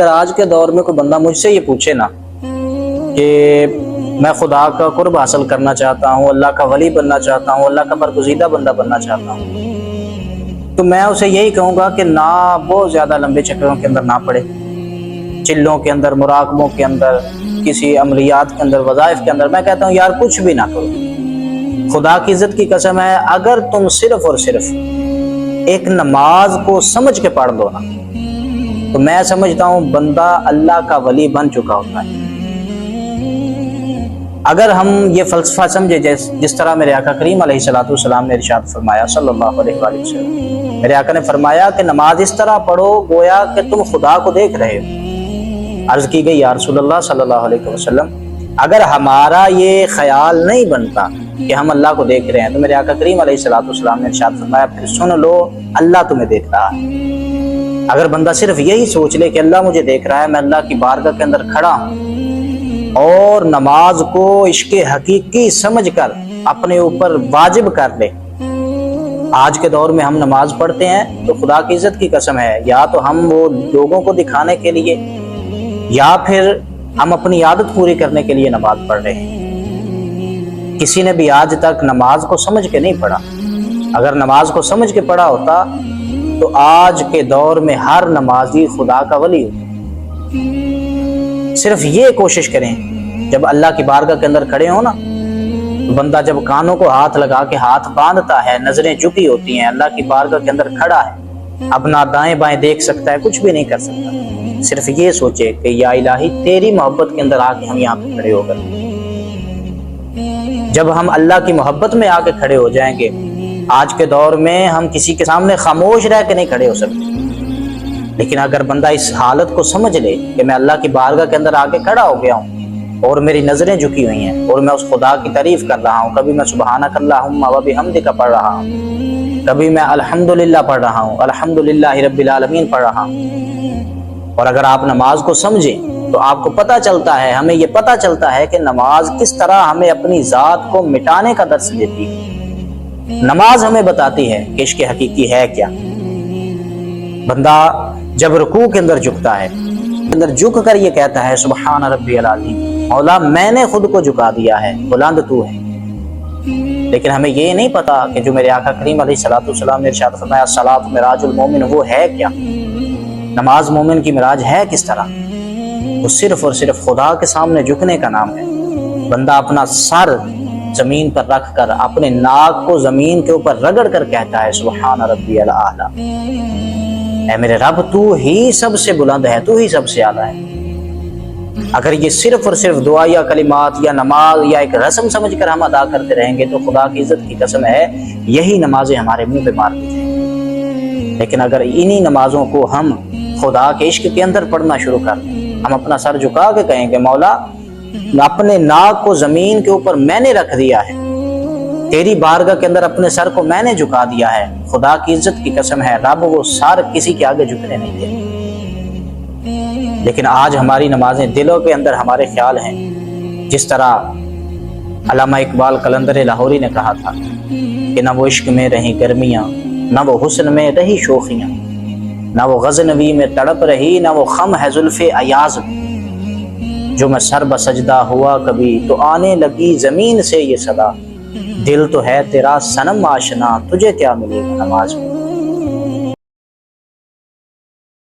اگر آج کے دور میں کوئی بندہ مجھ سے یہ پوچھے نا کہ میں خدا کا قرب حاصل کرنا چاہتا ہوں، اللہ کا ولی بننا چاہتا ہوں، اللہ کا برگزیدہ بندہ بننا چاہتا ہوں، تو میں اسے یہی کہوں گا کہ نہ بہت زیادہ لمبے چکروں کے اندر نہ پڑے، چلوں کے اندر، مراقبوں کے اندر، کسی عملیات کے اندر، وظائف کے اندر۔ میں کہتا ہوں یار کچھ بھی نہ کرو، خدا کی عزت کی قسم ہے اگر تم صرف اور صرف ایک نماز کو سمجھ کے پڑھ لو نا، تو میں سمجھتا ہوں بندہ اللہ کا ولی بن چکا ہوتا ہے۔ اگر ہم یہ فلسفہ سمجھے جس طرح میرے آقا کریم علیہ الصلوۃ والسلام نے ارشاد فرمایا صلی اللہ علیہ وآلہ وسلم، میرے آقا نے فرمایا کہ نماز اس طرح پڑھو گویا کہ تم خدا کو دیکھ رہے ہو۔ عرض کی گئی یا رسول اللہ صلی اللہ علیہ وسلم، اگر ہمارا یہ خیال نہیں بنتا کہ ہم اللہ کو دیکھ رہے ہیں، تو میرے آقا کریم علیہ الصلوۃ والسلام نے ارشاد فرمایا پھر سن لو اللہ تمہیں دیکھ رہا ہے۔ اگر بندہ صرف یہی سوچ لے کہ اللہ مجھے دیکھ رہا ہے، میں اللہ کی بارگاہ کے اندر کھڑا ہوں، اور نماز کو عشق حقیقی سمجھ کر اپنے اوپر واجب کر لے۔ آج کے دور میں ہم نماز پڑھتے ہیں تو خدا کی عزت کی قسم ہے یا تو ہم وہ لوگوں کو دکھانے کے لیے یا پھر ہم اپنی عادت پوری کرنے کے لیے نماز پڑھ رہے ہیں۔ کسی نے بھی آج تک نماز کو سمجھ کے نہیں پڑھا۔ اگر نماز کو سمجھ کے پڑھا ہوتا تو آج کے دور میں ہر نمازی خدا کا ولی ہوتا۔ صرف یہ کوشش کریں جب اللہ کی بارگاہ کے اندر کھڑے ہوں نا، تو بندہ جب کانوں کو ہاتھ لگا کے ہاتھ باندھتا ہے، نظریں جھکی ہوتی ہیں، اللہ کی بارگاہ کے اندر کھڑا ہے، اپنا دائیں بائیں دیکھ سکتا ہے، کچھ بھی نہیں کر سکتا، صرف یہ سوچے کہ یا الہی تیری محبت کے اندر آ کے ہم یہاں پہ کھڑے ہو گئے۔ جب ہم اللہ کی محبت میں آ کے کھڑے ہو جائیں گے، آج کے دور میں ہم کسی کے سامنے خاموش رہ کے نہیں کھڑے ہو سکتے، لیکن اگر بندہ اس حالت کو سمجھ لے کہ میں اللہ کی بارگاہ کے اندر آ کے کھڑا ہو گیا ہوں اور میری نظریں جھکی ہوئی ہیں اور میں اس خدا کی تعریف کر رہا ہوں، کبھی میں سبحانک اللہم و بحمدک پڑھ رہا ہوں، کبھی میں الحمدللہ پڑھ رہا ہوں، الحمدللہ رب العالمین پڑھ رہا ہوں، اور اگر آپ نماز کو سمجھیں تو آپ کو پتہ چلتا ہے، ہمیں یہ پتہ چلتا ہے کہ نماز کس طرح ہمیں اپنی ذات کو مٹانے کا درس دیتی ہے۔ نماز ہمیں بتاتی ہے کہ عشق حقیقی ہے کیا۔ بندہ جب رکوع کے اندر جھکتا ہے، اندر جھک کر یہ کہتا ہے سبحان ربی العظیم، مولا میں نے خود کو جھکا دیا ہے، بلند تو ہے۔ لیکن ہمیں یہ نہیں پتا کہ جو میرے آقا کریم علیہ الصلوۃ والسلام نے ارشاد فرمایا الصلاۃ معراج المومن، وہ ہے کیا؟ نماز مومن کی معراج ہے کس طرح؟ وہ صرف اور صرف خدا کے سامنے جھکنے کا نام ہے۔ بندہ اپنا سر زمین پر رکھ کر اپنے ناک کو زمین کے اوپر رگڑ کر کہتا ہے سبحان ربی الاعلی، اے میرے رب تو ہی سب سے بلند ہے، تو ہی سب سے اعلیٰ ہے۔ اگر یہ صرف اور صرف دعا یا کلمات یا نماز یا ایک رسم سمجھ کر ہم ادا کرتے رہیں گے تو خدا کی عزت کی قسم ہے یہی نمازیں ہمارے منہ پہ مار دی جائیں گی۔ لیکن اگر انہی نمازوں کو ہم خدا کے عشق کے اندر پڑھنا شروع کر دیں، ہم اپنا سر جھکا کے کہیں کہ مولا اپنے ناک کو زمین کے اوپر میں نے رکھ دیا ہے، تیری بارگاہ کے اندر اپنے سر کو میں نے جھکا دیا ہے، خدا کی عزت کی قسم ہے رب وہ سر کسی کے آگے جھکنے نہیں دے۔ لیکن آج ہماری نمازیں دلوں کے اندر ہمارے خیال ہیں، جس طرح علامہ اقبال قلندر لاہوری نے کہا تھا کہ نہ وہ عشق میں رہیں گرمیاں، نہ وہ حسن میں رہی شوخیاں، نہ وہ غزنوی میں تڑپ رہی، نہ وہ خم ہے زلف ایاز میں، جو میں سر بسجدہ ہوا کبھی تو آنے لگی زمین سے یہ صدا، دل تو ہے تیرا صنم آشنا، تجھے کیا ملے گا نماز میں۔